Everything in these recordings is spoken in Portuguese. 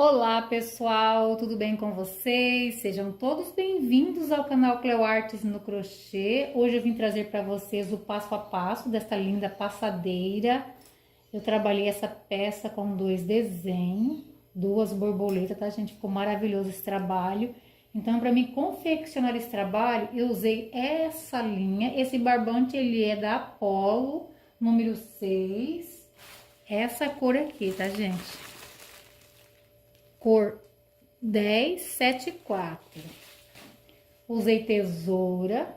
Olá pessoal, tudo bem com vocês? Sejam todos bem-vindos ao canal Cleo Artes no Crochê. Hoje eu vim trazer para vocês o passo a passo desta linda passadeira. Eu trabalhei essa peça com dois desenhos, duas borboletas, tá gente? Ficou maravilhoso esse trabalho. Então, para mim confeccionar esse trabalho, eu usei essa linha. Esse barbante ele é da Apollo, número 6. Essa cor aqui, tá gente? Cor 1074. Usei tesoura,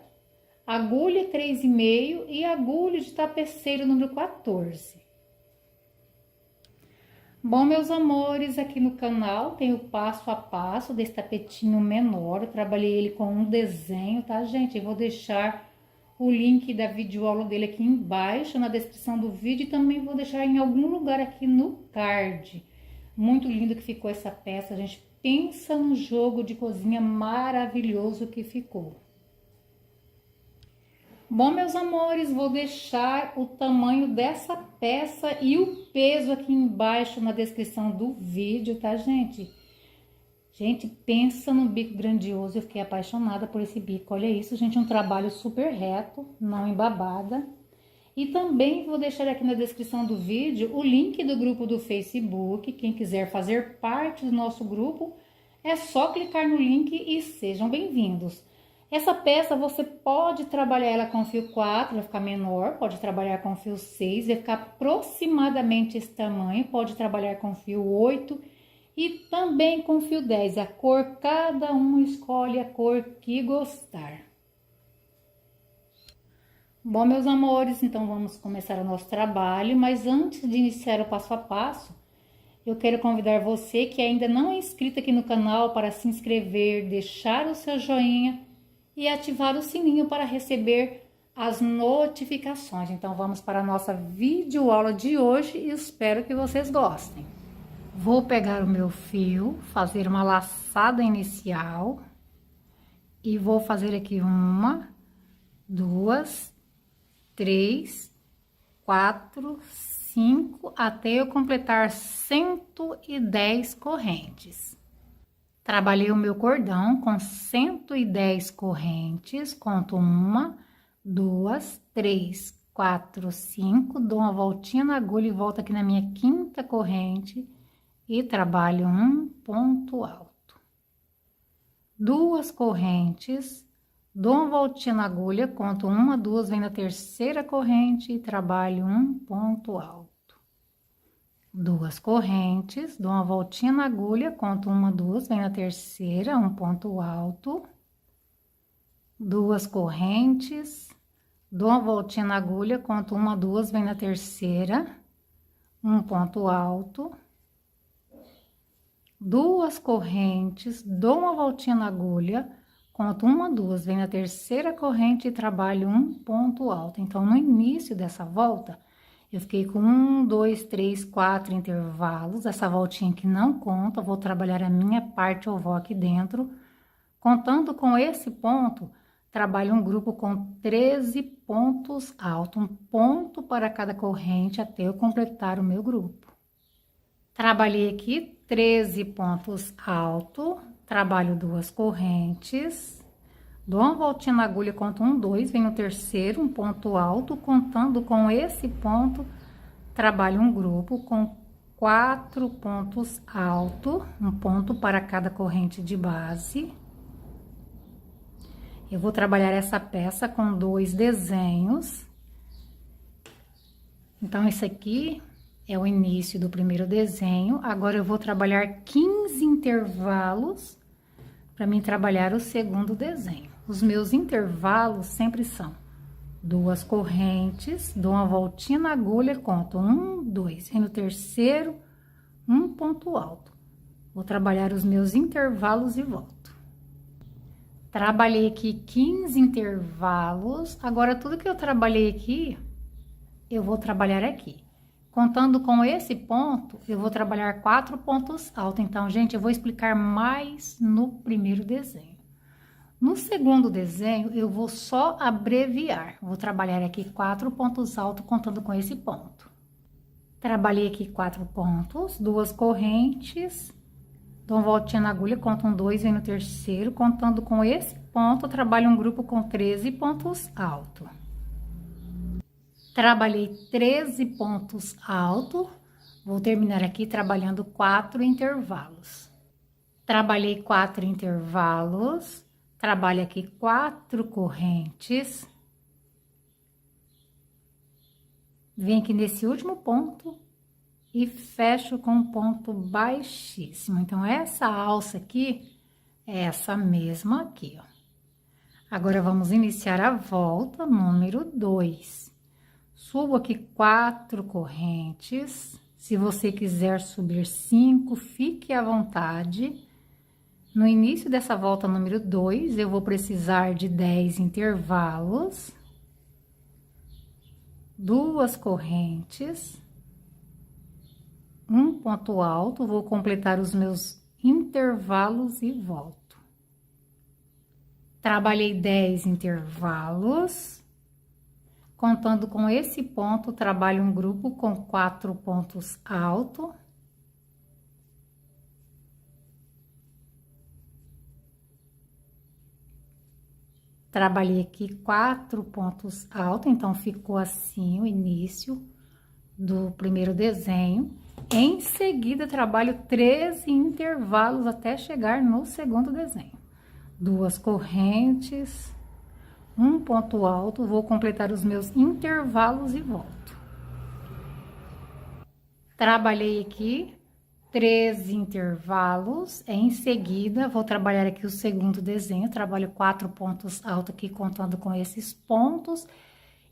agulha 3,5 e agulha de tapeceiro número 14. Bom, meus amores, aqui no canal tem o passo a passo desse tapetinho menor. Eu trabalhei ele com um desenho, tá, gente? Eu vou deixar o link da videoaula dele aqui embaixo na descrição do vídeo e também vou deixar em algum lugar aqui no card. Muito lindo que ficou essa peça, a gente pensa no jogo de cozinha maravilhoso que ficou. Bom, meus amores, vou deixar o tamanho dessa peça e o peso aqui embaixo na descrição do vídeo, tá, gente? Gente, pensa num bico grandioso, eu fiquei apaixonada por esse bico, olha isso, gente, um trabalho super reto, não embabada. E também vou deixar aqui na descrição do vídeo o link do grupo do Facebook. Quem quiser fazer parte do nosso grupo, é só clicar no link e sejam bem-vindos. Essa peça você pode trabalhar ela com fio 4, vai ficar menor, pode trabalhar com fio 6, vai ficar aproximadamente esse tamanho, pode trabalhar com fio 8 e também com fio 10. A cor, cada um escolhe a cor que gostar. Bom, meus amores, então vamos começar o nosso trabalho, mas antes de iniciar o passo a passo, eu quero convidar você que ainda não é inscrito aqui no canal para se inscrever, deixar o seu joinha e ativar o sininho para receber as notificações. Então vamos para a nossa videoaula de hoje e espero que vocês gostem. Vou pegar o meu fio, fazer uma laçada inicial e vou fazer aqui uma, duas, 3, 4, 5, até eu completar 110 correntes. Trabalhei o meu cordão com 110 correntes, conto 1, 2, 3, 4, 5, dou uma voltinha na agulha e volto aqui na minha quinta corrente e trabalho um ponto alto. Duas correntes. Dou uma voltinha na agulha, conto 1, 2, venho na terceira corrente e trabalho um ponto alto. Duas correntes, dou uma voltinha na agulha, conto 1, 2, venho na terceira, um ponto alto. Duas correntes, dou uma voltinha na agulha, conto 1, 2, venho na terceira, um ponto alto. Duas correntes, dou uma voltinha na agulha, conto 1, 2, venho na terceira corrente e trabalho um ponto alto. Então, no início dessa volta, eu fiquei com 1, 2, 3, 4 intervalos. Essa voltinha que não conta, vou trabalhar a minha parte oval aqui dentro. Contando com esse ponto, trabalho um grupo com 13 pontos altos. Um ponto para cada corrente até eu completar o meu grupo. Trabalhei aqui 13 pontos altos. Trabalho duas correntes, dou uma voltinha na agulha, conto 1, 2, venho no terceiro, um ponto alto, contando com esse ponto, trabalho um grupo com 4 pontos altos, um ponto para cada corrente de base. Eu vou trabalhar essa peça com dois desenhos. Então, esse aqui é o início do primeiro desenho. Agora, eu vou trabalhar 15 intervalos para mim trabalhar o segundo desenho. Os meus intervalos sempre são duas correntes, dou uma voltinha na agulha, conto 1, 2, venho no terceiro, um ponto alto. Vou trabalhar os meus intervalos e volto. Trabalhei aqui 15 intervalos, agora tudo que eu trabalhei aqui, eu vou trabalhar aqui. Contando com esse ponto, eu vou trabalhar 4 pontos altos. Então, gente, eu vou explicar mais no primeiro desenho. No segundo desenho, eu vou só abreviar. Vou trabalhar aqui 4 pontos altos, contando com esse ponto. Trabalhei aqui 4 pontos, duas correntes, Dou uma voltinha na agulha, conto um 2, vem no terceiro. Contando com esse ponto, eu trabalho um grupo com 13 pontos altos. Trabalhei 13 pontos altos. Vou terminar aqui trabalhando 4 intervalos. Trabalhei 4 intervalos. Trabalho aqui 4 correntes. Venho aqui nesse último ponto e fecho com um ponto baixíssimo. Então, essa alça aqui é essa mesma aqui, ó. Agora, vamos iniciar a volta número 2. Subo aqui 4 correntes. Se você quiser subir 5, fique à vontade. No início dessa volta número 2, eu vou precisar de 10 intervalos. 2 correntes. Um ponto alto, vou completar os meus intervalos e volto. Trabalhei 10 intervalos. Contando com esse ponto, trabalho um grupo com 4 pontos altos. Trabalhei aqui 4 pontos altos, então ficou assim o início do primeiro desenho. Em seguida, trabalho 13 intervalos até chegar no segundo desenho. 2 correntes, um ponto alto, vou completar os meus intervalos e volto. Trabalhei aqui 13 intervalos, em seguida, vou trabalhar aqui o segundo desenho, trabalho 4 pontos altos aqui, contando com esses pontos,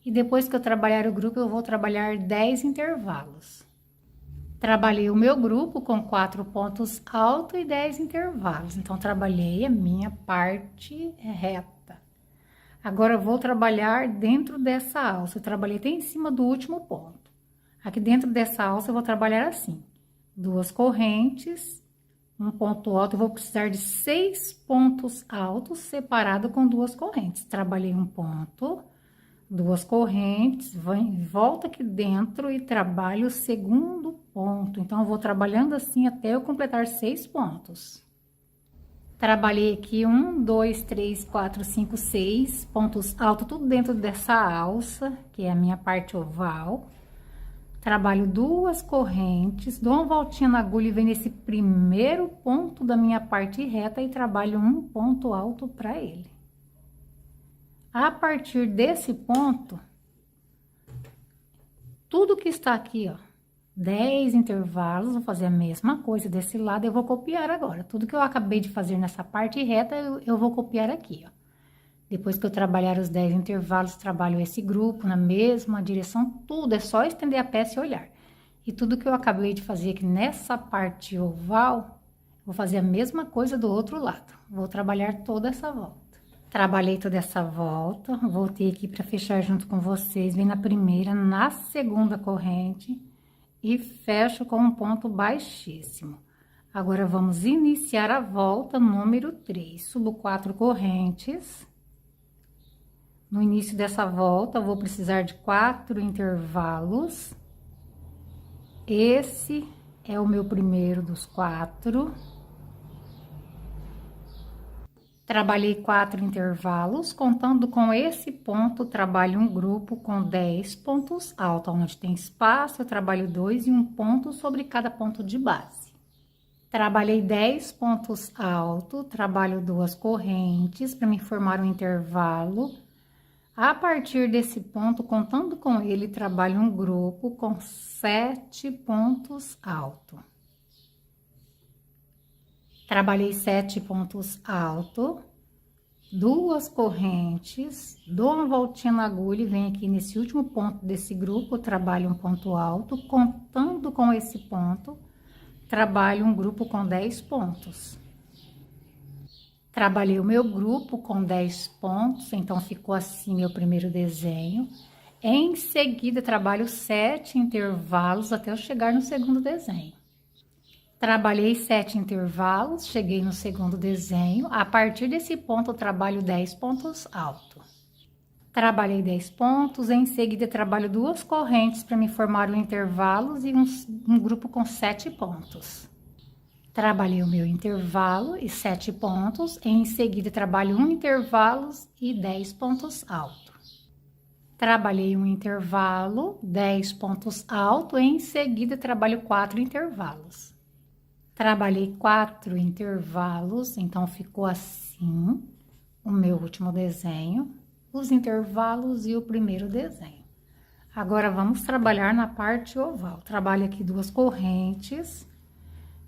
e depois que eu trabalhar o grupo, eu vou trabalhar 10 intervalos. Trabalhei o meu grupo com 4 pontos altos e 10 intervalos, então, trabalhei a minha parte reta. Agora, eu vou trabalhar dentro dessa alça, eu trabalhei até em cima do último ponto. Aqui dentro dessa alça, eu vou trabalhar assim. 2 correntes, um ponto alto, eu vou precisar de 6 pontos altos separados com 2 correntes. Trabalhei um ponto, 2 correntes, volto aqui dentro e trabalho o segundo ponto. Então, eu vou trabalhando assim até eu completar 6 pontos. Trabalhei aqui 1, 2, 3, 4, 5, 6 pontos altos, tudo dentro dessa alça, que é a minha parte oval. Trabalho 2 correntes, dou uma voltinha na agulha e venho nesse primeiro ponto da minha parte reta e trabalho um ponto alto para ele. A partir desse ponto, tudo que está aqui, ó, 10 intervalos, vou fazer a mesma coisa desse lado, eu vou copiar agora. Tudo que eu acabei de fazer nessa parte reta, eu vou copiar aqui, ó. Depois que eu trabalhar os 10 intervalos, trabalho esse grupo na mesma direção, tudo, é só estender a peça e olhar. E tudo que eu acabei de fazer aqui nessa parte oval, vou fazer a mesma coisa do outro lado. Vou trabalhar toda essa volta. Trabalhei toda essa volta, voltei aqui para fechar junto com vocês, vem na primeira, na segunda corrente e fecho com um ponto baixíssimo. Agora, vamos iniciar a volta número 3. Subo 4 correntes. No início dessa volta, eu vou precisar de 4 intervalos. Esse é o meu primeiro dos 4. Trabalhei 4 intervalos, contando com esse ponto, trabalho um grupo com 10 pontos altos. Onde tem espaço, eu trabalho 2 e um ponto sobre cada ponto de base. Trabalhei 10 pontos altos, trabalho 2 correntes para me formar um intervalo. A partir desse ponto, contando com ele, trabalho um grupo com 7 pontos altos. Trabalhei 7 pontos altos, 2 correntes, dou uma voltinha na agulha e venho aqui nesse último ponto desse grupo, trabalho um ponto alto, contando com esse ponto, trabalho um grupo com 10 pontos. Trabalhei o meu grupo com 10 pontos, então ficou assim meu primeiro desenho. Em seguida, trabalho 7 intervalos até eu chegar no segundo desenho. Trabalhei 7 intervalos, cheguei no segundo desenho. A partir desse ponto, eu trabalho 10 pontos altos. Trabalhei 10 pontos, em seguida trabalho 2 correntes para me formar um intervalo e um grupo com 7 pontos. Trabalhei o meu intervalo e 7 pontos, em seguida trabalho 1 intervalos e 10 pontos alto. Trabalhei um intervalo, 10 pontos alto, em seguida trabalho 4 intervalos. Trabalhei 4 intervalos, então ficou assim o meu último desenho, os intervalos e o primeiro desenho. Agora, vamos trabalhar na parte oval. Trabalho aqui 2 correntes.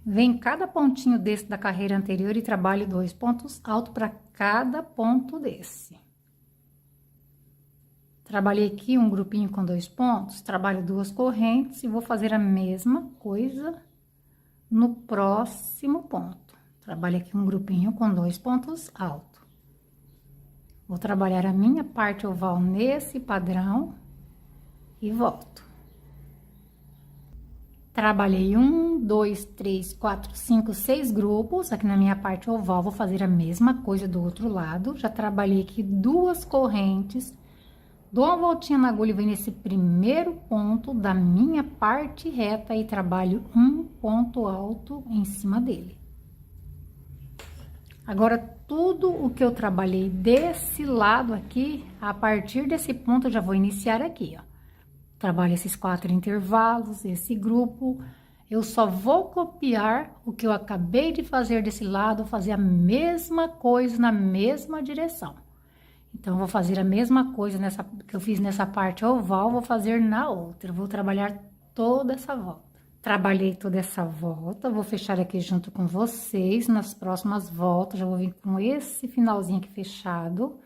Vem cada pontinho desse da carreira anterior e trabalho 2 pontos altos para cada ponto desse. Trabalhei aqui um grupinho com 2 pontos, trabalho 2 correntes e vou fazer a mesma coisa no próximo ponto. Trabalho aqui um grupinho com 2 pontos altos. Vou trabalhar a minha parte oval nesse padrão e volto. Trabalhei 1, 2, 3, 4, 5, 6 grupos aqui na minha parte oval. Vou fazer a mesma coisa do outro lado. Já trabalhei aqui 2 correntes. Dou uma voltinha na agulha e venho nesse primeiro ponto da minha parte reta e trabalho um ponto alto em cima dele. Agora, tudo o que eu trabalhei desse lado aqui, a partir desse ponto eu já vou iniciar aqui, ó. Trabalho esses 4 intervalos, esse grupo. Eu só vou copiar o que eu acabei de fazer desse lado, fazer a mesma coisa na mesma direção. Então, vou fazer a mesma coisa que eu fiz nessa parte oval, vou fazer na outra. Vou trabalhar toda essa volta. Trabalhei toda essa volta, vou fechar aqui junto com vocês. Nas próximas voltas, já vou vir com esse finalzinho aqui fechado.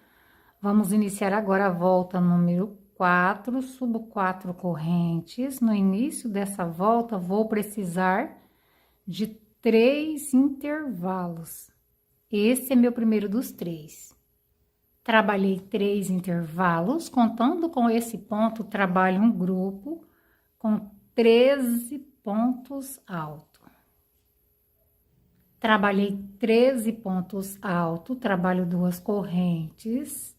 Vamos iniciar agora a volta número 4, subo 4 correntes. No início dessa volta, vou precisar de 3 intervalos. Esse é meu primeiro dos 3. Trabalhei 3 intervalos, contando com esse ponto, trabalho um grupo com 13 pontos altos. Trabalhei 13 pontos altos, trabalho 2 correntes.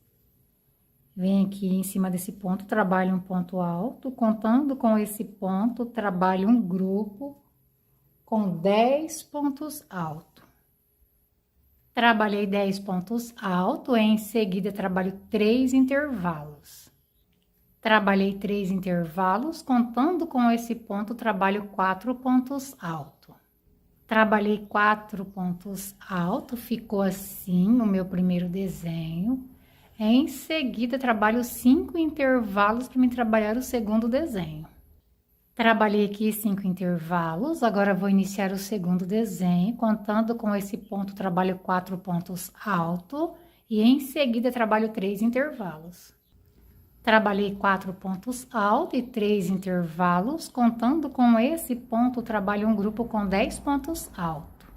Venho aqui em cima desse ponto, trabalho um ponto alto, contando com esse ponto, trabalho um grupo com 10 pontos altos. Trabalhei 10 pontos altos, em seguida trabalho 3 intervalos. Trabalhei 3 intervalos, contando com esse ponto, trabalho 4 pontos altos. Trabalhei 4 pontos altos, ficou assim o meu primeiro desenho. Em seguida, trabalho 5 intervalos para me trabalhar o segundo desenho. Trabalhei aqui 5 intervalos, agora vou iniciar o segundo desenho, contando com esse ponto, trabalho 4 pontos altos e em seguida trabalho 3 intervalos. Trabalhei 4 pontos altos e 3 intervalos, contando com esse ponto, trabalho um grupo com 10 pontos altos.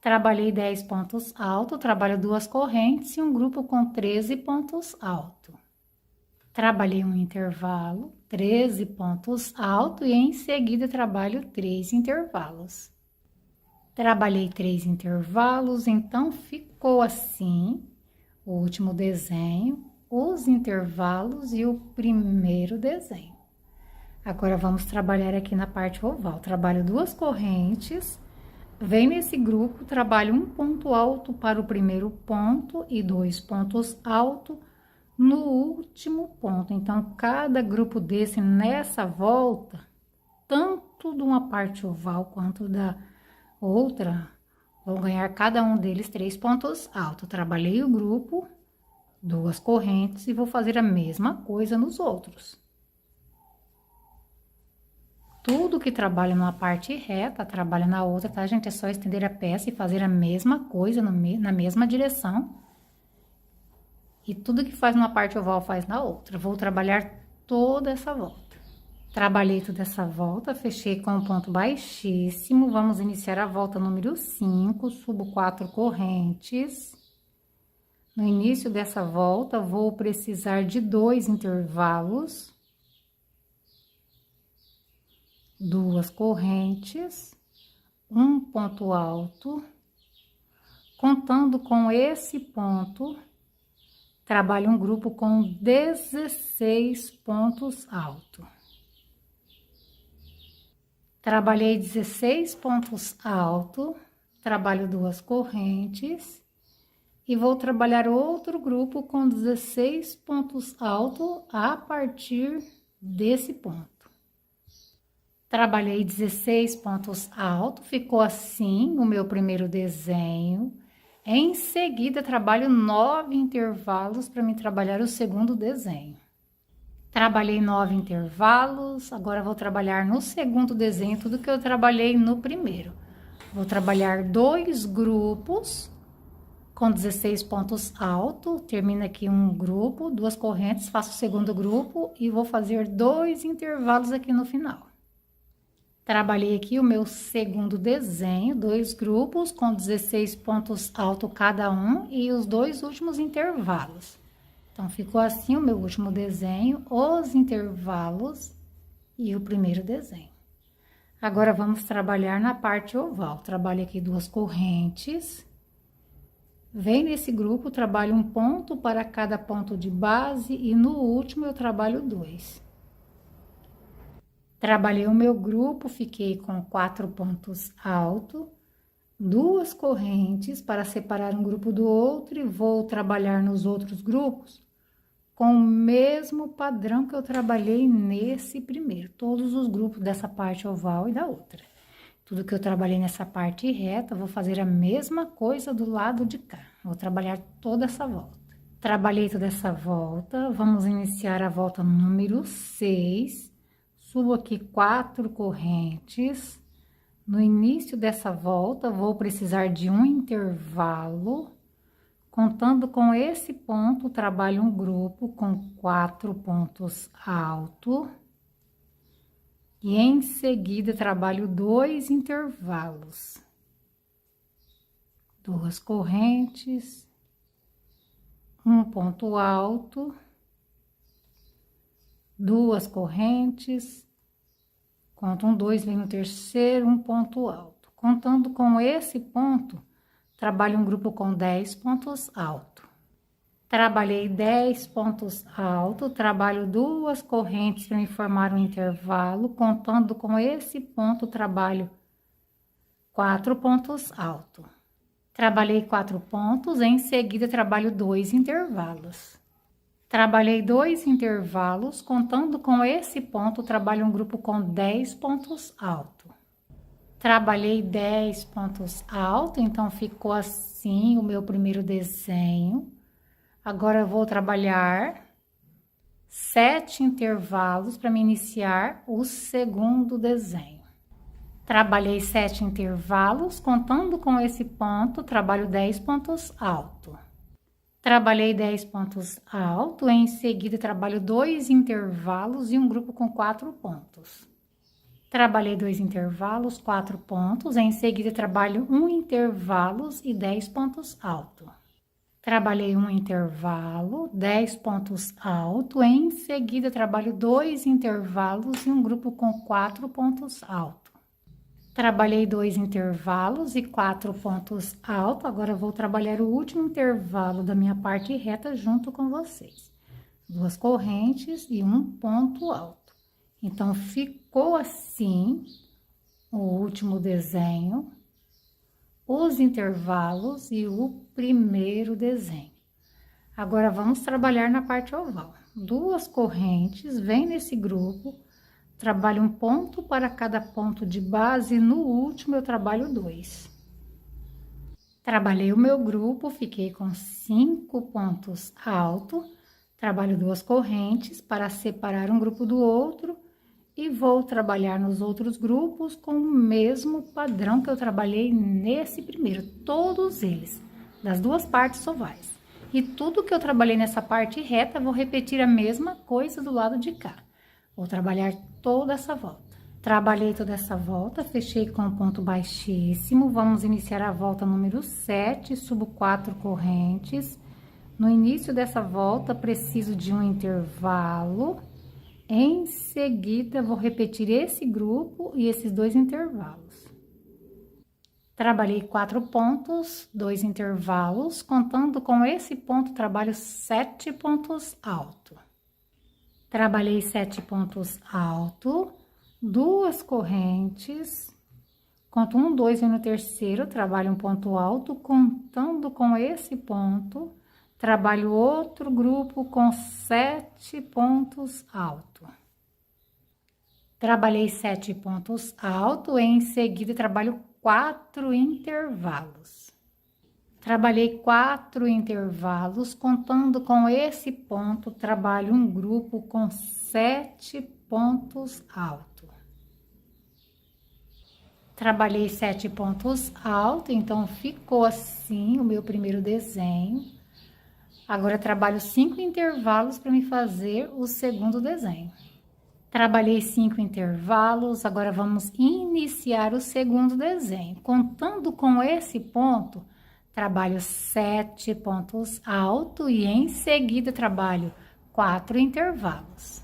Trabalhei 10 pontos altos, trabalho 2 correntes e um grupo com 13 pontos altos. Trabalhei um intervalo, 13 pontos altos e em seguida trabalho 3 intervalos. Trabalhei 3 intervalos, então ficou assim o último desenho, os intervalos e o primeiro desenho. Agora, vamos trabalhar aqui na parte oval. Trabalho 2 correntes, venho nesse grupo, trabalho um ponto alto para o primeiro ponto e 2 pontos altos no último ponto. Então, cada grupo desse nessa volta, tanto de uma parte oval quanto da outra, vão ganhar cada um deles 3 pontos altos. Trabalhei o grupo, 2 correntes e vou fazer a mesma coisa nos outros. Tudo que trabalha numa parte reta, trabalha na outra, tá, gente? É só estender a peça e fazer a mesma coisa na mesma direção. E tudo que faz numa parte oval faz na outra. Vou trabalhar toda essa volta. Trabalhei toda essa volta, fechei com um ponto baixíssimo. Vamos iniciar a volta número 5, subo 4 correntes. No início dessa volta, vou precisar de 2 intervalos. 2 correntes, um ponto alto. Contando com esse ponto, trabalho um grupo com 16 pontos altos. Trabalhei 16 pontos altos, trabalho 2 correntes e vou trabalhar outro grupo com 16 pontos altos a partir desse ponto. Trabalhei 16 pontos altos, ficou assim o meu primeiro desenho. Em seguida, trabalho 9 intervalos para me trabalhar o segundo desenho. Trabalhei 9 intervalos, agora vou trabalhar no segundo desenho tudo que eu trabalhei no primeiro. Vou trabalhar 2 grupos com 16 pontos altos, termina aqui um grupo, 2 correntes, faço o segundo grupo e vou fazer 2 intervalos aqui no final. Trabalhei aqui o meu segundo desenho, 2 grupos com 16 pontos altos cada um e os 2 últimos intervalos. Então, ficou assim o meu último desenho, os intervalos e o primeiro desenho. Agora, vamos trabalhar na parte oval. Trabalho aqui 2 correntes. Vem nesse grupo, trabalho um ponto para cada ponto de base e no último eu trabalho 2. Trabalhei o meu grupo, fiquei com 4 pontos altos, 2 correntes para separar um grupo do outro e vou trabalhar nos outros grupos com o mesmo padrão que eu trabalhei nesse primeiro, todos os grupos dessa parte oval e da outra. Tudo que eu trabalhei nessa parte reta, vou fazer a mesma coisa do lado de cá. Vou trabalhar toda essa volta. Trabalhei toda essa volta, vamos iniciar a volta número 6. Subo aqui 4 correntes. No início dessa volta, vou precisar de um intervalo. Contando com esse ponto, trabalho um grupo com 4 pontos altos. E em seguida, trabalho 2 intervalos. 2 correntes, um ponto alto, 2 correntes, conto um 2, vem no terceiro, um ponto alto. Contando com esse ponto, trabalho um grupo com 10 pontos altos. Trabalhei 10 pontos altos, trabalho 2 correntes para me formar um intervalo. Contando com esse ponto, trabalho 4 pontos altos. Trabalhei 4 pontos, em seguida trabalho 2 intervalos. Trabalhei 2 intervalos, contando com esse ponto, trabalho um grupo com 10 pontos altos. Trabalhei 10 pontos altos, então ficou assim o meu primeiro desenho. Agora eu vou trabalhar 7 intervalos para me iniciar o segundo desenho. Trabalhei 7 intervalos, contando com esse ponto, trabalho 10 pontos altos. Trabalhei 10 pontos altos, em seguida trabalho 2 intervalos e um grupo com 4 pontos. Trabalhei 2 intervalos, 4 pontos, em seguida trabalho 1 intervalos e 10 pontos altos. Trabalhei 1 intervalo, 10 pontos altos, em seguida trabalho 2 intervalos e um grupo com 4 pontos altos. Trabalhei 2 intervalos e 4 pontos altos, agora vou trabalhar o último intervalo da minha parte reta junto com vocês. 2 correntes e um ponto alto. Então, ficou assim o último desenho, os intervalos e o primeiro desenho. Agora, vamos trabalhar na parte oval. 2 correntes, vem nesse grupo, trabalho um ponto para cada ponto de base e no último eu trabalho 2. Trabalhei o meu grupo, fiquei com 5 pontos altos, trabalho 2 correntes para separar um grupo do outro e vou trabalhar nos outros grupos com o mesmo padrão que eu trabalhei nesse primeiro, todos eles, das 2 partes ovais. E tudo que eu trabalhei nessa parte reta, vou repetir a mesma coisa do lado de cá. Vou trabalhar toda essa volta. Trabalhei toda essa volta, fechei com um ponto baixíssimo. Vamos iniciar a volta número 7, subo 4 correntes. No início dessa volta, preciso de um intervalo. Em seguida, vou repetir esse grupo e esses 2 intervalos. Trabalhei 4 pontos, 2 intervalos. Contando com esse ponto, trabalho 7 pontos altos. Trabalhei 7 pontos altos, 2 correntes, Conto 1, 2, venho no terceiro, trabalho um ponto alto, contando com esse ponto, trabalho outro grupo com 7 pontos altos. Trabalhei 7 pontos altos, em seguida trabalho 4 intervalos. Trabalhei 4 intervalos, contando com esse ponto, trabalho um grupo com 7 pontos altos. Trabalhei 7 pontos altos, então ficou assim o meu primeiro desenho. Agora, trabalho 5 intervalos para me fazer o segundo desenho. Trabalhei 5 intervalos, agora vamos iniciar o segundo desenho. Contando com esse ponto, trabalho 7 pontos altos e em seguida trabalho 4 intervalos.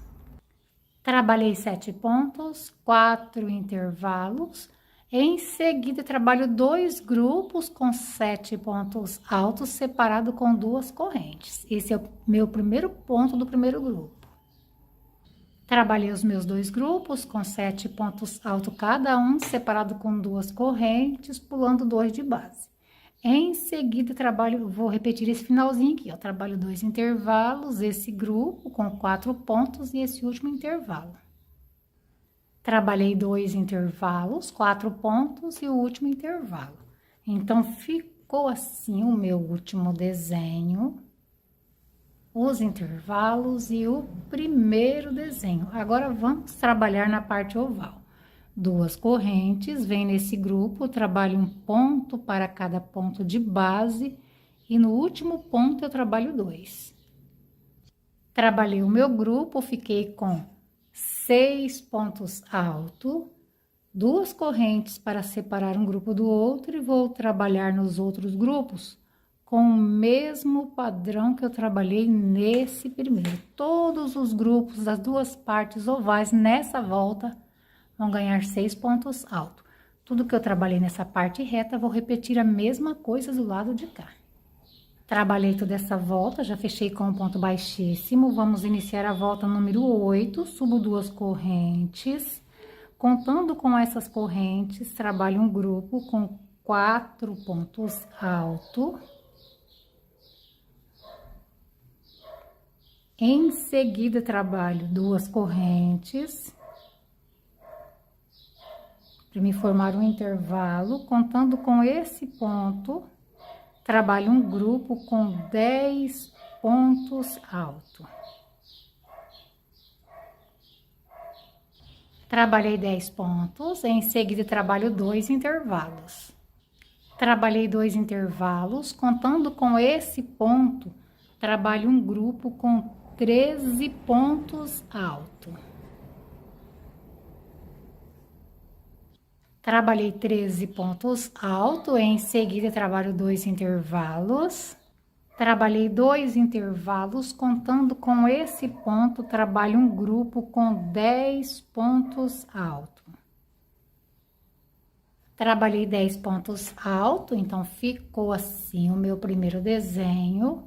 Trabalhei 7 pontos, 4 intervalos. Em seguida, trabalho 2 grupos com 7 pontos altos, separado com 2 correntes. Esse é o meu primeiro ponto do primeiro grupo. Trabalhei os meus 2 grupos com 7 pontos altos cada um, separado com 2 correntes, pulando 2 de base. Em seguida, vou repetir esse finalzinho aqui, ó. Trabalho 2 intervalos, esse grupo com 4 pontos e esse último intervalo. Trabalhei 2 intervalos, 4 pontos e o último intervalo. Então, ficou assim o meu último desenho, os intervalos e o primeiro desenho. Agora, vamos trabalhar na parte oval. 2 correntes, vem nesse grupo, trabalho um ponto para cada ponto de base e no último ponto eu trabalho 2. Trabalhei o meu grupo, fiquei com 6 pontos altos, 2 correntes para separar um grupo do outro e vou trabalhar nos outros grupos com o mesmo padrão que eu trabalhei nesse primeiro. Todos os grupos das 2 partes ovais nessa volta vão ganhar 6 pontos altos. Tudo que eu trabalhei nessa parte reta, vou repetir a mesma coisa do lado de cá. Trabalhei toda essa volta, já fechei com um ponto baixíssimo. Vamos iniciar a volta número 8, subo 2 correntes. Contando com essas correntes, trabalho um grupo com 4 pontos altos. Em seguida, trabalho 2 correntes. Para me formar um intervalo, contando com esse ponto, trabalho um grupo com 10 pontos altos. Trabalhei 10 pontos, em seguida trabalho 2 intervalos. Trabalhei 2 intervalos, contando com esse ponto, trabalho um grupo com 13 pontos altos. Trabalhei 13 pontos altos, em seguida trabalho 2 intervalos. Trabalhei 2 intervalos, contando com esse ponto, trabalho um grupo com 10 pontos altos. Trabalhei 10 pontos altos, então ficou assim o meu primeiro desenho.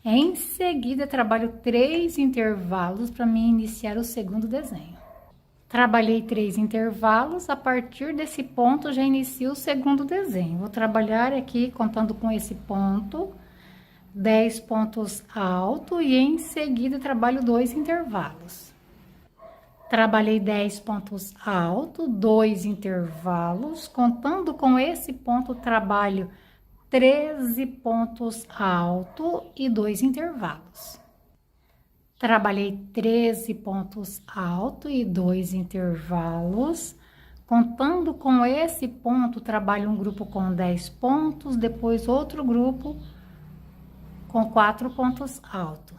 Em seguida, trabalho 3 intervalos para me iniciar o segundo desenho. Trabalhei 3 intervalos, a partir desse ponto já inicio o segundo desenho. Vou trabalhar aqui, contando com esse ponto, 10 pontos altos e em seguida trabalho 2 intervalos. Trabalhei 10 pontos altos, 2 intervalos, contando com esse ponto, trabalho 13 pontos altos e 2 intervalos. Trabalhei 13 pontos altos e 2 intervalos. Contando com esse ponto, trabalho um grupo com 10 pontos, depois outro grupo com 4 pontos altos.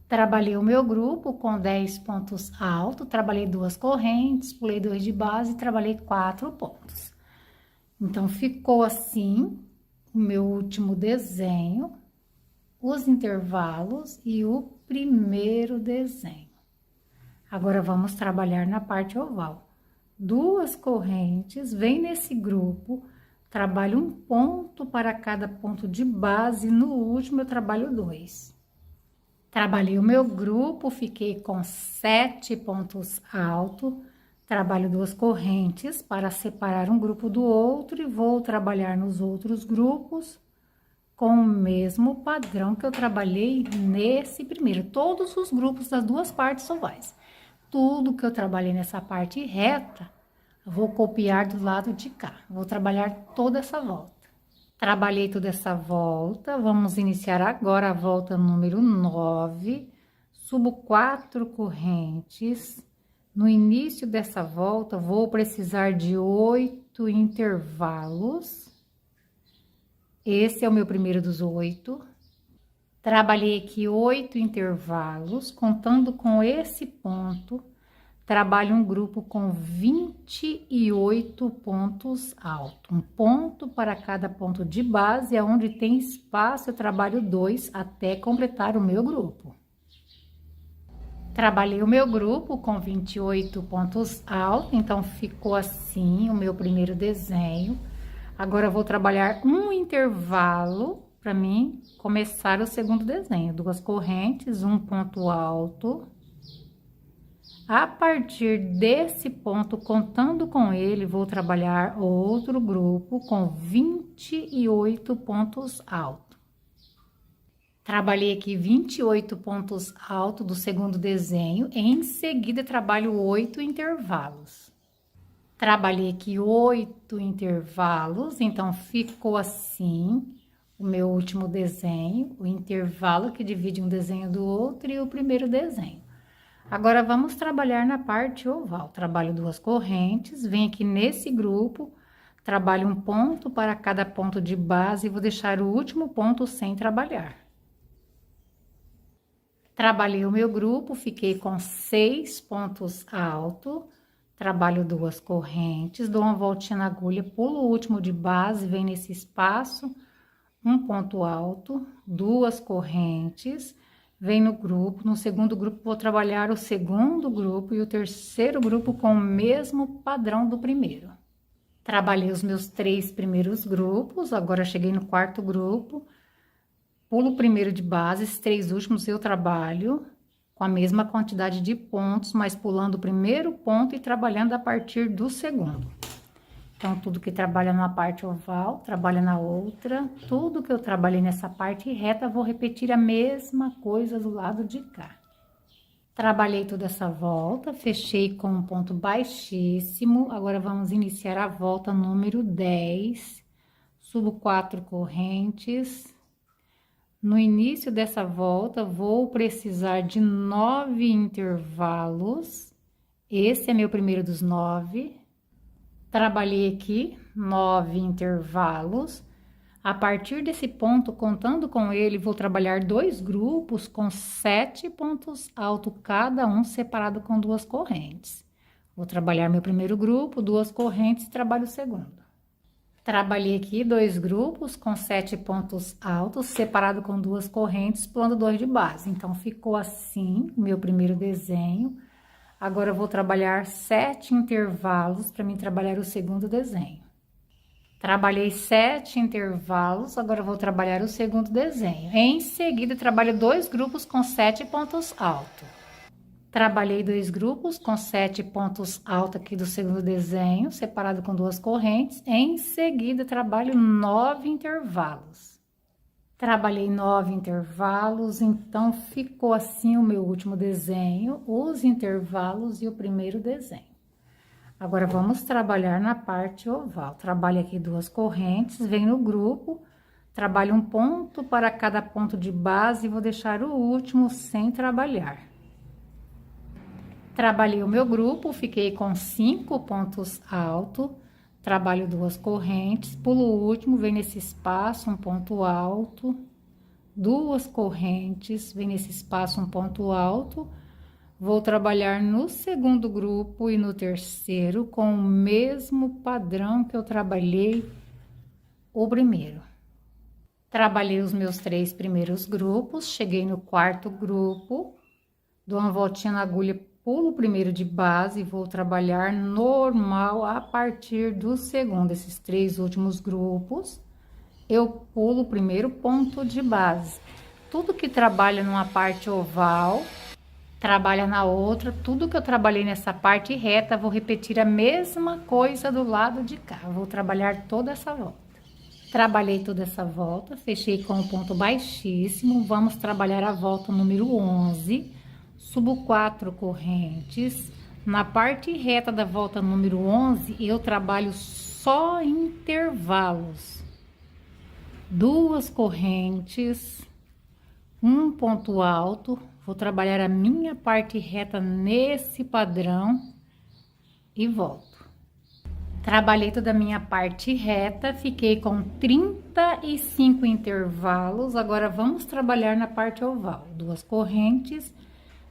Trabalhei o meu grupo com 10 pontos altos, trabalhei 2 correntes, pulei 2 de base e trabalhei 4 pontos. Então, ficou assim o meu último desenho, os intervalos e o primeiro desenho. Agora, vamos trabalhar na parte oval. 2 correntes, vem nesse grupo, trabalho um ponto para cada ponto de base, no último eu trabalho 2. Trabalhei o meu grupo, fiquei com 7 pontos altos, Trabalho duas correntes para separar um grupo do outro e vou trabalhar nos outros grupos com o mesmo padrão que eu trabalhei nesse primeiro. Todos os grupos das duas partes ovais. Tudo que eu trabalhei nessa parte reta, eu vou copiar do lado de cá. Vou trabalhar toda essa volta. Trabalhei toda essa volta, vamos iniciar agora a volta número 9. Subo 4 correntes. No início dessa volta, vou precisar de 8 intervalos. Esse é o meu primeiro dos 8. Trabalhei aqui 8 intervalos, contando com esse ponto, trabalho um grupo com 28 pontos altos. Um ponto para cada ponto de base, onde tem espaço, eu trabalho 2 até completar o meu grupo. Trabalhei o meu grupo com 28 pontos altos, então ficou assim o meu primeiro desenho. Agora eu vou trabalhar um intervalo para mim começar o segundo desenho. Duas correntes, um ponto alto. A partir desse ponto, contando com ele, vou trabalhar outro grupo com 28 pontos altos. Trabalhei aqui 28 pontos altos do segundo desenho, em seguida trabalho 8 intervalos. Trabalhei aqui 8 intervalos, então ficou assim o meu último desenho, o intervalo que divide um desenho do outro e o primeiro desenho. Agora, vamos trabalhar na parte oval. Trabalho duas correntes, venho aqui nesse grupo, trabalho um ponto para cada ponto de base e vou deixar o último ponto sem trabalhar. Trabalhei o meu grupo, fiquei com 6 pontos altos, trabalho duas correntes, dou uma voltinha na agulha, pulo o último de base, vem nesse espaço, um ponto alto, duas correntes, vem no grupo, no segundo grupo vou trabalhar o segundo grupo e o terceiro grupo com o mesmo padrão do primeiro. Trabalhei os meus 3 primeiros grupos, agora cheguei no quarto grupo, pulo o primeiro de base, esses 3 últimos eu trabalho com a mesma quantidade de pontos, mas pulando o primeiro ponto e trabalhando a partir do segundo. Então, tudo que trabalha numa parte oval, trabalha na outra. Tudo que eu trabalhei nessa parte reta, vou repetir a mesma coisa do lado de cá. Trabalhei toda essa volta, fechei com um ponto baixíssimo. Agora, vamos iniciar a volta número 10. Subo 4 correntes. No início dessa volta, vou precisar de 9 intervalos. Esse é meu primeiro dos 9. Trabalhei aqui 9 intervalos. A partir desse ponto, contando com ele, vou trabalhar 2 grupos com 7 pontos altos, cada um separado com 2 correntes. Vou trabalhar meu primeiro grupo, 2 correntes, e trabalho o segundo. Trabalhei aqui 2 grupos com 7 pontos altos, separado com 2 correntes, pulando 2 de base. Então, ficou assim o meu primeiro desenho. Agora, eu vou trabalhar 7 intervalos para mim trabalhar o segundo desenho. Trabalhei 7 intervalos, agora eu vou trabalhar o segundo desenho. Em seguida, trabalho 2 grupos com 7 pontos altos. Trabalhei 2 grupos com 7 pontos altos aqui do segundo desenho, separado com 2 correntes. Em seguida, trabalho 9 intervalos. Trabalhei 9 intervalos, então ficou assim o meu último desenho, os intervalos e o primeiro desenho. Agora, vamos trabalhar na parte oval. Trabalho aqui 2 correntes, venho no grupo, trabalho um ponto para cada ponto de base e vou deixar o último sem trabalhar. Trabalhei o meu grupo, fiquei com 5 pontos altos, trabalho 2 correntes, pulo o último, vem nesse espaço, um ponto alto, 2 correntes, vem nesse espaço, um ponto alto, vou trabalhar no segundo grupo e no terceiro com o mesmo padrão que eu trabalhei o primeiro. Trabalhei os meus 3 primeiros grupos, cheguei no quarto grupo, dou uma voltinha na agulha, pulo o primeiro de base e vou trabalhar normal a partir do segundo. Esses 3 últimos grupos, eu pulo o primeiro ponto de base. Tudo que trabalha numa parte oval, trabalha na outra. Tudo que eu trabalhei nessa parte reta, vou repetir a mesma coisa do lado de cá. Vou trabalhar toda essa volta. Trabalhei toda essa volta, fechei com um ponto baixíssimo. Vamos trabalhar a volta número 11. Subo 4 correntes. Na parte reta da volta número 11, eu trabalho só intervalos. 2 correntes, um ponto alto. Vou trabalhar a minha parte reta nesse padrão e volto. Trabalhei toda a minha parte reta, fiquei com 35 intervalos. Agora vamos trabalhar na parte oval. 2 correntes,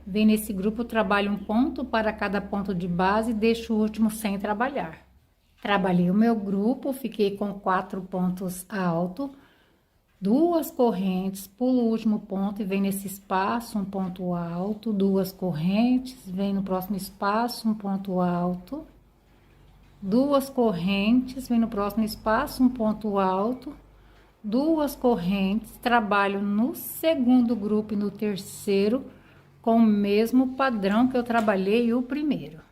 vem nesse grupo, trabalho um ponto para cada ponto de base e deixo o último sem trabalhar. Trabalhei o meu grupo, fiquei com 4 pontos altos. 2 correntes, pulo o último ponto e vem nesse espaço um ponto alto. 2 correntes, vem no próximo espaço um ponto alto. 2 correntes, vem no próximo espaço um ponto alto. 2 correntes, trabalho no segundo grupo e no terceiro com o mesmo padrão que eu trabalhei o primeiro.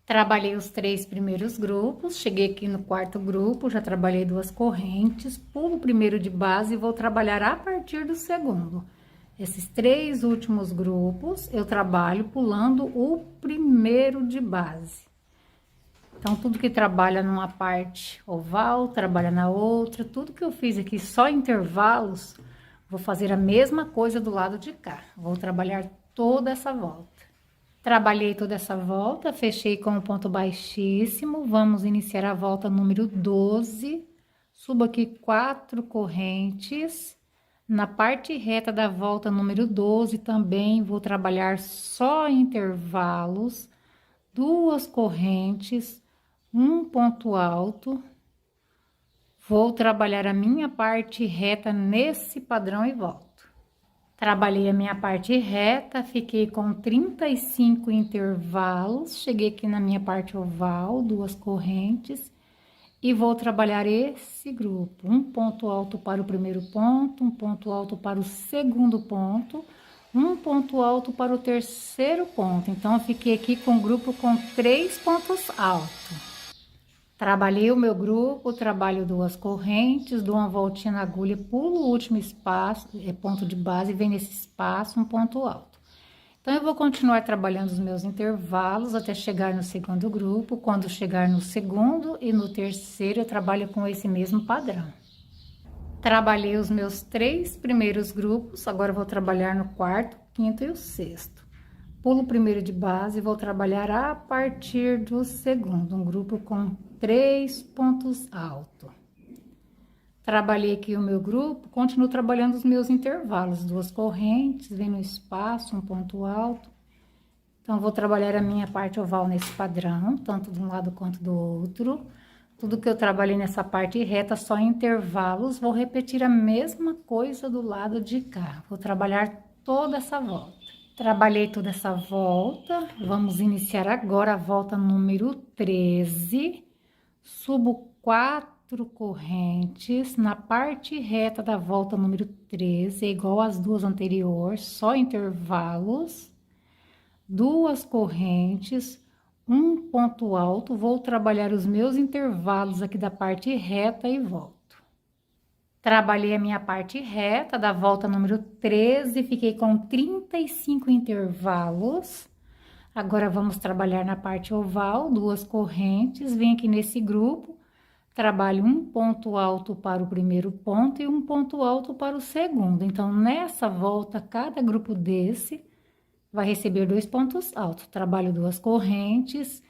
Trabalhei os 3 primeiros grupos, cheguei aqui no 4º grupo, já trabalhei 2 correntes, pulo o primeiro de base e vou trabalhar a partir do segundo. Esses 3 últimos grupos eu trabalho pulando o primeiro de base. Então, tudo que trabalha numa parte oval, trabalha na outra, tudo que eu fiz aqui só intervalos, vou fazer a mesma coisa do lado de cá. Vou trabalhar toda essa volta. Trabalhei toda essa volta, fechei com um ponto baixíssimo. Vamos iniciar a volta número 12. Subo aqui 4 correntes. Na parte reta da volta número 12 também vou trabalhar só intervalos. 2 correntes, um ponto alto. Vou trabalhar a minha parte reta nesse padrão e volto. Trabalhei a minha parte reta, fiquei com 35 intervalos, cheguei aqui na minha parte oval, 2 correntes, e vou trabalhar esse grupo. Um ponto alto para o primeiro ponto, um ponto alto para o segundo ponto, um ponto alto para o terceiro ponto. Então, eu fiquei aqui com o grupo com 3 pontos altos. Trabalhei o meu grupo, trabalho 2 correntes, dou uma voltinha na agulha, pulo o último espaço, ponto de base, vem nesse espaço um ponto alto. Então, eu vou continuar trabalhando os meus intervalos até chegar no segundo grupo. Quando chegar no segundo e no terceiro, eu trabalho com esse mesmo padrão. Trabalhei os meus 3 primeiros grupos, agora eu vou trabalhar no 4º, 5º e o 6º. Pulo o primeiro de base e vou trabalhar a partir do segundo, um grupo com 3 pontos altos. Trabalhei aqui o meu grupo, continuo trabalhando os meus intervalos, 2 correntes, vem no espaço, um ponto alto. Então, vou trabalhar a minha parte oval nesse padrão, tanto de um lado quanto do outro. Tudo que eu trabalhei nessa parte reta, só em intervalos, vou repetir a mesma coisa do lado de cá. Vou trabalhar toda essa volta. Trabalhei toda essa volta, vamos iniciar agora a volta número 13. Subo 4 correntes, na parte reta da volta número 13, é igual às 2 anteriores, só intervalos. 2 correntes, um ponto alto, vou trabalhar os meus intervalos aqui da parte reta e volto. Trabalhei a minha parte reta da volta número 13, fiquei com 35 intervalos. Agora, vamos trabalhar na parte oval, 2 correntes, vem aqui nesse grupo, trabalho um ponto alto para o primeiro ponto e um ponto alto para o segundo. Então, nessa volta, cada grupo desse vai receber 2 pontos altos. Trabalho 2 correntes,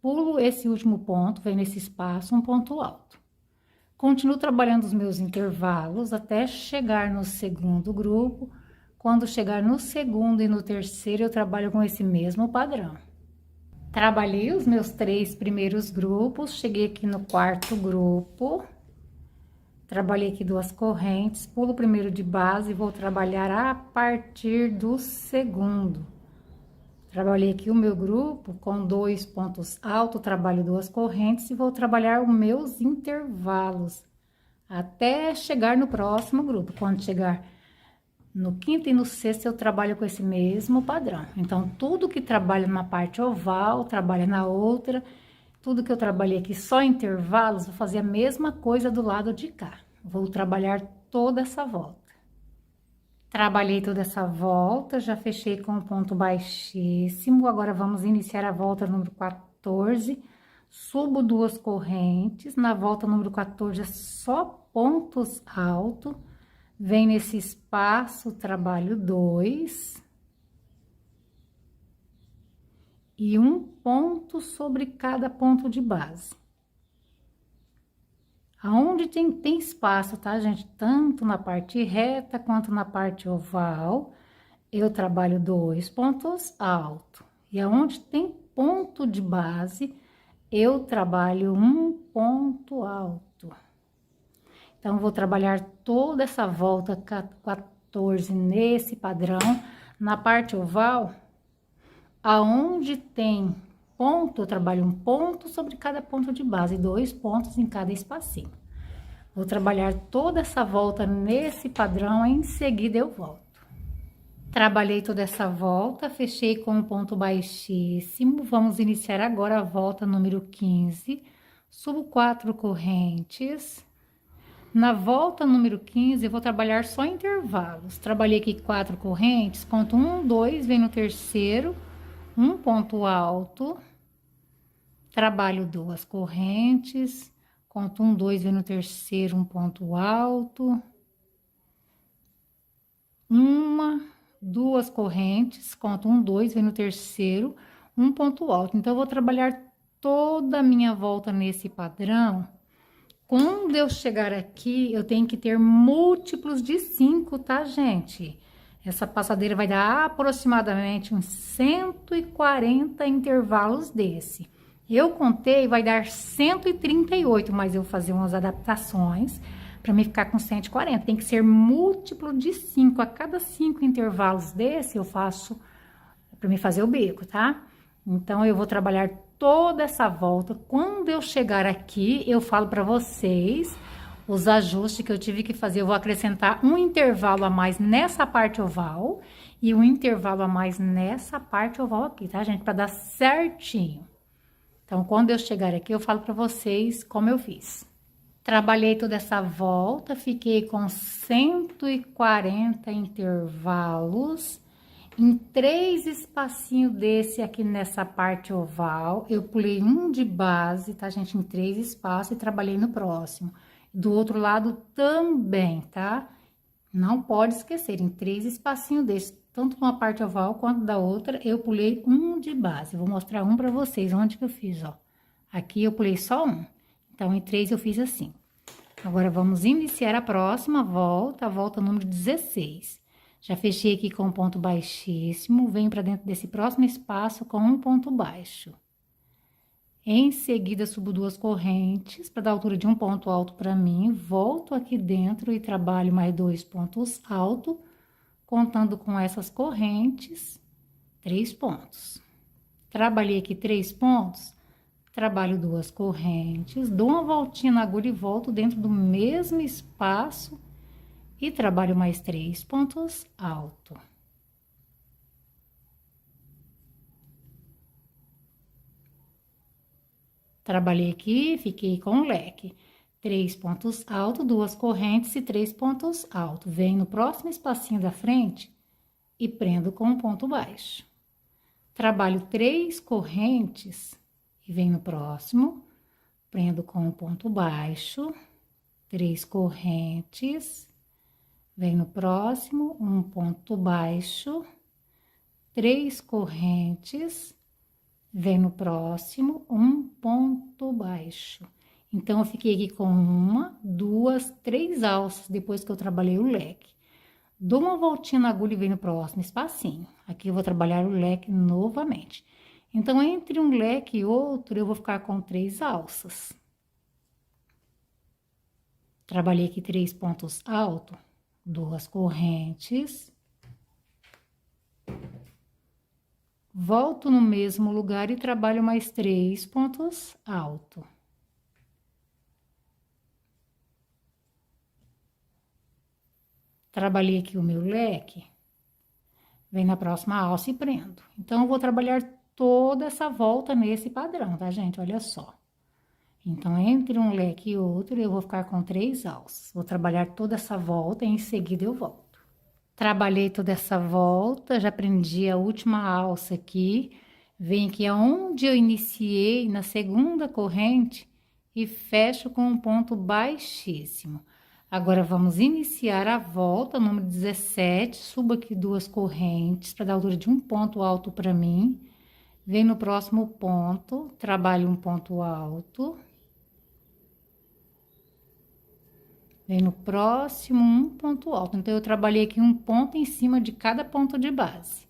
pulo esse último ponto, vem nesse espaço, um ponto alto. Continuo trabalhando os meus intervalos até chegar no segundo grupo. Quando chegar no segundo e no terceiro, eu trabalho com esse mesmo padrão. Trabalhei os meus 3 primeiros grupos, cheguei aqui no 4º grupo. Trabalhei aqui 2 correntes, pulo o primeiro de base e vou trabalhar a partir do segundo. Trabalhei aqui o meu grupo com 2 pontos altos, trabalho 2 correntes e vou trabalhar os meus intervalos até chegar no próximo grupo. Quando chegar No quinto e no sexto eu trabalho com esse mesmo padrão. Então, tudo que trabalha na parte oval, trabalha na outra. Tudo que eu trabalhei aqui só intervalos, vou fazer a mesma coisa do lado de cá. Vou trabalhar toda essa volta. Trabalhei toda essa volta, já fechei com um ponto baixíssimo. Agora, vamos iniciar a volta número 14. Subo 2 correntes. Na volta número 14, é só pontos altos. Vem nesse espaço, trabalho 2. E um ponto sobre cada ponto de base. Aonde tem espaço, tá, gente? Tanto na parte reta quanto na parte oval, eu trabalho 2 pontos altos. E aonde tem ponto de base, eu trabalho um ponto alto. Então, vou trabalhar toda essa volta 14 nesse padrão. Na parte oval, aonde tem ponto, eu trabalho um ponto sobre cada ponto de base, 2 pontos em cada espacinho. Vou trabalhar toda essa volta nesse padrão, em seguida eu volto. Trabalhei toda essa volta, fechei com um ponto baixíssimo. Vamos iniciar agora a volta número 15. Subo 4 correntes. Na volta número 15, eu vou trabalhar só intervalos. Trabalhei aqui 4 correntes, conto 1, 2, vem no terceiro, um ponto alto, trabalho 2 correntes, conto 1, 2, vem no terceiro, um ponto alto, 1, 2 correntes, conto 1, 2, vem no terceiro, um ponto alto. Então, eu vou trabalhar toda a minha volta nesse padrão. Quando eu chegar aqui, eu tenho que ter múltiplos de 5, tá, gente? Essa passadeira vai dar aproximadamente uns 140 intervalos desse. Eu contei, vai dar 138, mas eu vou fazer umas adaptações para me ficar com 140. Tem que ser múltiplo de 5. A cada 5 intervalos desse, eu faço para me fazer o bico, tá? Então, eu vou trabalhar toda essa volta. Quando eu chegar aqui, eu falo para vocês os ajustes que eu tive que fazer. Eu vou acrescentar um intervalo a mais nessa parte oval e um intervalo a mais nessa parte oval aqui, tá, gente? Para dar certinho. Então, quando eu chegar aqui, eu falo para vocês como eu fiz. Trabalhei toda essa volta, fiquei com 140 intervalos. Em 3 espacinhos desse aqui nessa parte oval, eu pulei um de base, tá, gente? Em 3 espaços e trabalhei no próximo. Do outro lado também, tá? Não pode esquecer, em 3 espacinhos desse, tanto numa parte oval quanto da outra, eu pulei um de base. Vou mostrar um pra vocês, onde que eu fiz, ó. Aqui eu pulei só um. Então, em 3 eu fiz assim. Agora, vamos iniciar a próxima volta, a volta número 16. Já fechei aqui com um ponto baixíssimo, venho para dentro desse próximo espaço com um ponto baixo. Em seguida, subo 2 correntes para dar altura de um ponto alto para mim, volto aqui dentro e trabalho mais 2 pontos altos, contando com essas correntes, 3 pontos. Trabalhei aqui 3 pontos, trabalho 2 correntes, dou uma voltinha na agulha e volto dentro do mesmo espaço e trabalho mais 3 pontos altos. Trabalhei aqui, fiquei com o leque. 3 pontos altos, 2 correntes e 3 pontos altos. Venho no próximo espacinho da frente e prendo com um ponto baixo. Trabalho 3 correntes e venho no próximo, prendo com um ponto baixo, 3 correntes. Vem no próximo, um ponto baixo, 3 correntes, vem no próximo, um ponto baixo. Então, eu fiquei aqui com 1, 2, 3 alças depois que eu trabalhei o leque. Dou uma voltinha na agulha e venho no próximo espacinho. Aqui eu vou trabalhar o leque novamente. Então, entre um leque e outro, eu vou ficar com 3 alças. Trabalhei aqui 3 pontos altos. 2 correntes, volto no mesmo lugar e trabalho mais 3 pontos altos. Trabalhei aqui o meu leque, vem na próxima alça e prendo. Então, eu vou trabalhar toda essa volta nesse padrão, tá, gente? Olha só. Então, entre um leque e outro, eu vou ficar com 3 alças. Vou trabalhar toda essa volta e em seguida eu volto. Trabalhei toda essa volta, já prendi a última alça aqui. Venho aqui aonde eu iniciei, na segunda corrente, e fecho com um ponto baixíssimo. Agora, vamos iniciar a volta, número 17, subo aqui 2 correntes, para dar altura de um ponto alto para mim. Venho no próximo ponto, trabalho um ponto alto. Vem no próximo um ponto alto. Então, eu trabalhei aqui um ponto em cima de cada ponto de base.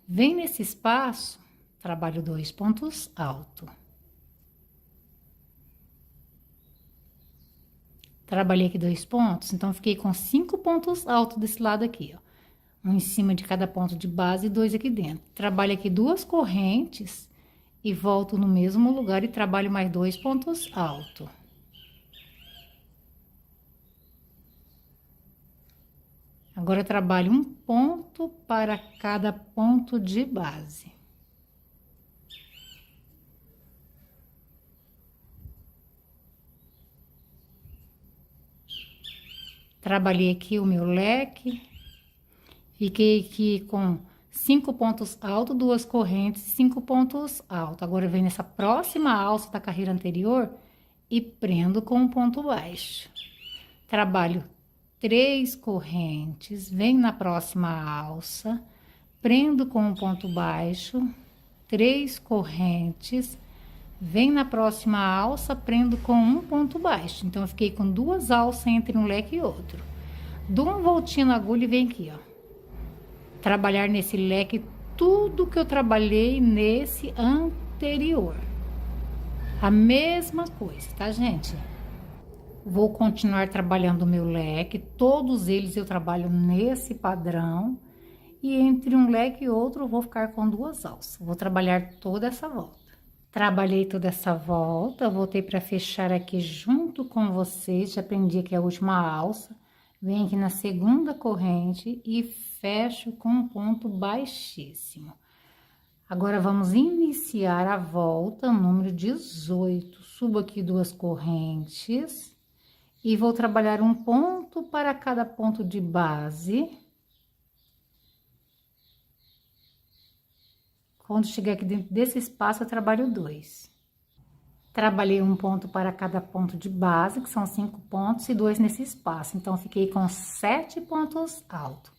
Vem nesse espaço, trabalho 2 pontos altos. Trabalhei aqui 2 pontos, então, fiquei com 5 pontos altos desse lado aqui, ó. Um em cima de cada ponto de base e 2 aqui dentro. Trabalho aqui 2 correntes e volto no mesmo lugar e trabalho mais 2 pontos altos. Agora, eu trabalho um ponto para cada ponto de base. Trabalhei aqui o meu leque, fiquei aqui com 5 pontos altos, 2 correntes, 5 pontos altos. Agora, eu venho nessa próxima alça da carreira anterior e prendo com um ponto baixo. Trabalho 3 correntes, venho na próxima alça, prendo com um ponto baixo, 3 correntes, venho na próxima alça, prendo com um ponto baixo. Então, eu fiquei com 2 alças entre um leque e outro. Dou uma voltinha na agulha e venho aqui, ó. Trabalhar nesse leque tudo que eu trabalhei nesse anterior. A mesma coisa, tá, gente? Vou continuar trabalhando o meu leque, todos eles eu trabalho nesse padrão. E entre um leque e outro eu vou ficar com 2 alças. Vou trabalhar toda essa volta. Trabalhei toda essa volta, voltei para fechar aqui junto com vocês. Já prendi aqui a última alça. Venho aqui na segunda corrente e fecho com um ponto baixíssimo. Agora, vamos iniciar a volta, número 18. Subo aqui 2 correntes. E vou trabalhar um ponto para cada ponto de base. Quando chegar aqui dentro desse espaço, eu trabalho 2. Trabalhei um ponto para cada ponto de base, que são 5 pontos, e 2 nesse espaço. Então, fiquei com 7 pontos altos.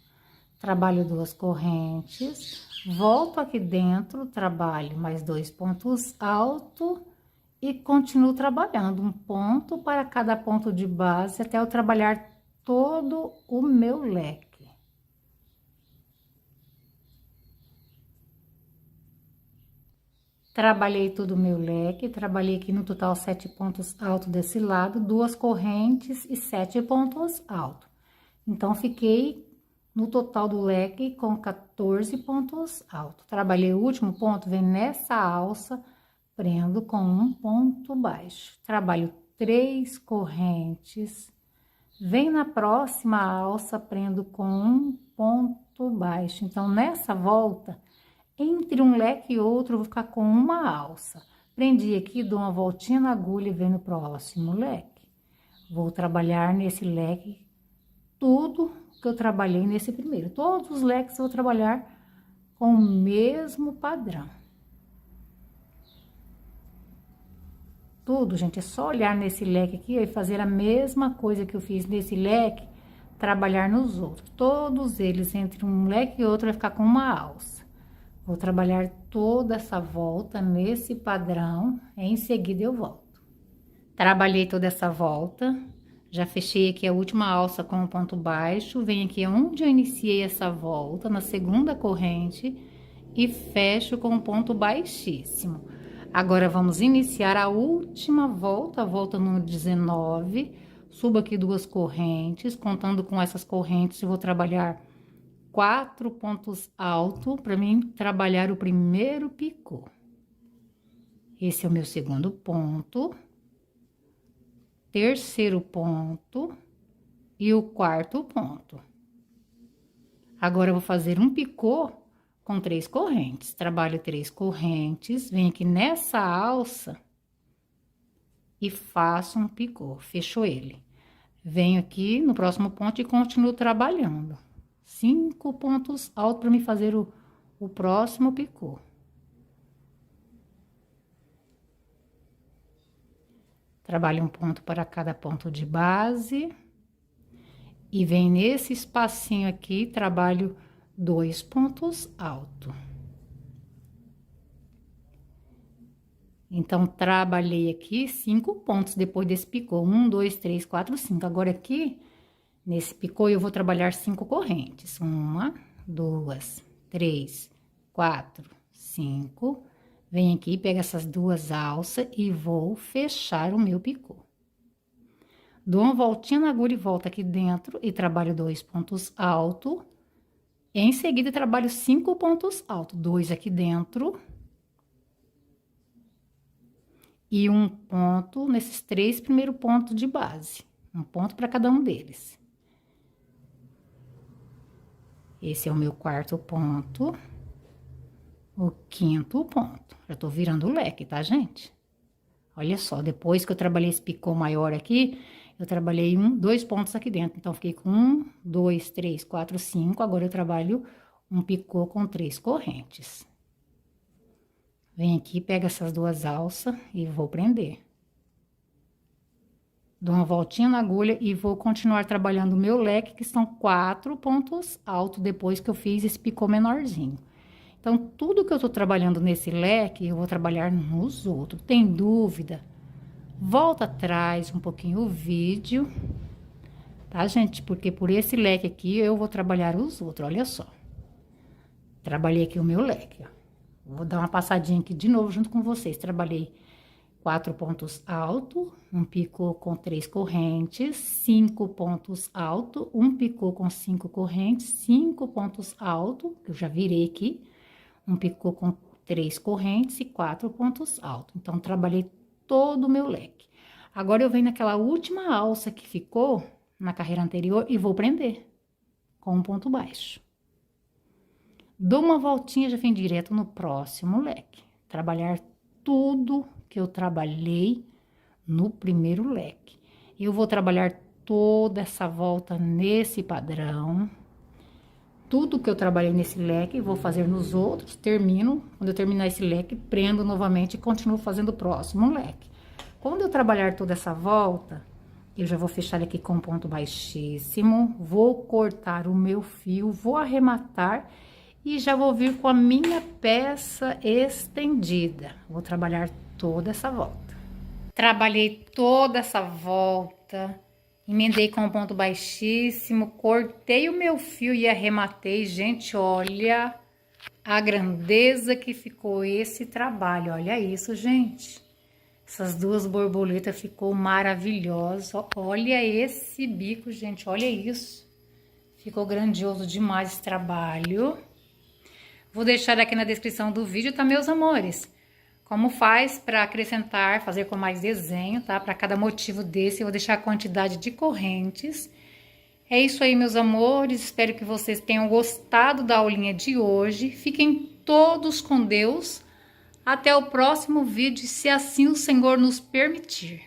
Trabalho 2 correntes, volto aqui dentro, trabalho mais 2 pontos altos. E continuo trabalhando um ponto para cada ponto de base até eu trabalhar todo o meu leque. Trabalhei todo o meu leque, trabalhei aqui no total 7 pontos altos desse lado, 2 correntes e 7 pontos altos. Então, fiquei no total do leque com 14 pontos altos. Trabalhei o último ponto, vem nessa alça, prendo com um ponto baixo. Trabalho 3 correntes, venho na próxima alça, prendo com um ponto baixo. Então, nessa volta, entre um leque e outro, eu vou ficar com uma alça. Prendi aqui, dou uma voltinha na agulha e venho no próximo leque. Vou trabalhar nesse leque tudo que eu trabalhei nesse primeiro. Todos os leques eu vou trabalhar com o mesmo padrão. Tudo, gente, é só olhar nesse leque aqui e fazer a mesma coisa que eu fiz nesse leque, trabalhar nos outros. Todos eles, entre um leque e outro, vai ficar com uma alça. Vou trabalhar toda essa volta nesse padrão, em seguida eu volto. Trabalhei toda essa volta, já fechei aqui a última alça com um ponto baixo, venho aqui onde eu iniciei essa volta, na segunda corrente, e fecho com um ponto baixíssimo. Agora, vamos iniciar a última volta, a volta número 19. Subo aqui 2 correntes, contando com essas correntes, eu vou trabalhar 4 pontos altos para mim trabalhar o primeiro picô. Esse é o meu segundo ponto, terceiro ponto e o quarto ponto. Agora eu vou fazer um picô com 3 correntes. Trabalho 3 correntes, venho aqui nessa alça e faço um picô, fechou ele. Venho aqui no próximo ponto e continuo trabalhando. 5 pontos altos para me fazer o próximo picô. Trabalho um ponto para cada ponto de base. E vem nesse espacinho aqui, trabalho 2 pontos altos. Então, trabalhei aqui 5 pontos depois desse picô. 1, 2, 3, 4, 5. Agora aqui, nesse picô, eu vou trabalhar 5 correntes. 1, 2, 3, 4, 5. Venho aqui, pego essas 2 alças e vou fechar o meu picô. Dou uma voltinha na agulha e volto aqui dentro e trabalho 2 pontos altos. Em seguida, trabalho 5 pontos altos. 2 aqui dentro. E um ponto nesses 3 primeiros pontos de base. Um ponto para cada um deles. Esse é o meu 4º ponto. O 5º ponto. Já tô virando o leque, tá, gente? Olha só, depois que eu trabalhei esse picô maior aqui, eu trabalhei 2 pontos aqui dentro. Então, fiquei com 1, 2, 3, 4, 5. Agora, eu trabalho um picô com 3 correntes. Venho aqui, pego essas 2 alças e vou prender. Dou uma voltinha na agulha e vou continuar trabalhando o meu leque, que são 4 pontos altos depois que eu fiz esse picô menorzinho. Então, tudo que eu tô trabalhando nesse leque, eu vou trabalhar nos outros. Tem dúvida? Volta atrás um pouquinho o vídeo, tá, gente? Porque por esse leque aqui, eu vou trabalhar os outros, olha só. Trabalhei aqui o meu leque, ó. Vou dar uma passadinha aqui de novo junto com vocês. Trabalhei 4 pontos altos, um picô com 3 correntes, 5 pontos altos, um picô com 5 correntes, 5 pontos altos, que eu já virei aqui, um picô com 3 correntes e 4 pontos altos. Então, trabalhei todo o meu leque. Agora, eu venho naquela última alça que ficou na carreira anterior e vou prender com um ponto baixo. Dou uma voltinha, já vem direto no próximo leque. Trabalhar tudo que eu trabalhei no primeiro leque. Eu vou trabalhar toda essa volta nesse padrão. Tudo que eu trabalhei nesse leque, vou fazer nos outros, termino. Quando eu terminar esse leque, prendo novamente e continuo fazendo o próximo leque. Quando eu trabalhar toda essa volta, eu já vou fechar aqui com um ponto baixíssimo, vou cortar o meu fio, vou arrematar e já vou vir com a minha peça estendida. Vou trabalhar toda essa volta. Trabalhei toda essa volta, emendei com um ponto baixíssimo, cortei o meu fio e arrematei. Gente, olha a grandeza que ficou esse trabalho. Olha isso, gente. Essas 2 borboletas ficou maravilhosa. Olha esse bico, gente, olha isso. Ficou grandioso demais esse trabalho. Vou deixar aqui na descrição do vídeo, tá, meus amores? Como faz para acrescentar, fazer com mais desenho, tá? Para cada motivo desse, eu vou deixar a quantidade de correntes. É isso aí, meus amores. Espero que vocês tenham gostado da aulinha de hoje. Fiquem todos com Deus. Até o próximo vídeo, se assim o Senhor nos permitir.